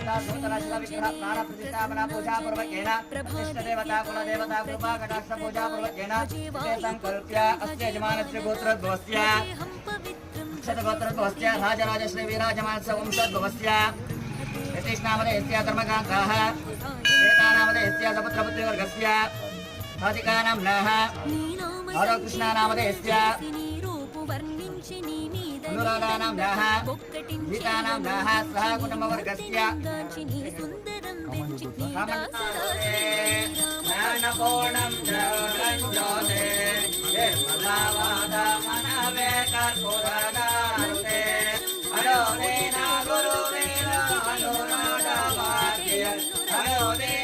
देवता सूतना शिव विग्रह प्राण प्रतिष्ठापना पूजा पूर्वकेन इष्ट देवता कुल देवता कृपा कटाक्ष पूजा पूर्वकेन ते संकल्प्य अस्य यजमानस्य गोत्रोद्भवस्य शतगोत्रोद्भवस्य राजराज श्री विराजमानस्य वंशोद्भवस्य यतीष्णामदेस्य धर्मकान्ताः वेदानामदेस्य सपुत्रपुत्रिवर्गस्य राधिकानां नः हरकृष्णानामदेस्य अनुरागानां नः गीतानां नः सह कुटुम्बवर्गस्य ज्ञानपूर्णं ज्योतिर्ज्योते निर्मलावादमनवे कर्पूरगारुते अणोदेन गुरुदेव अनुरागवाक्य अणोदेन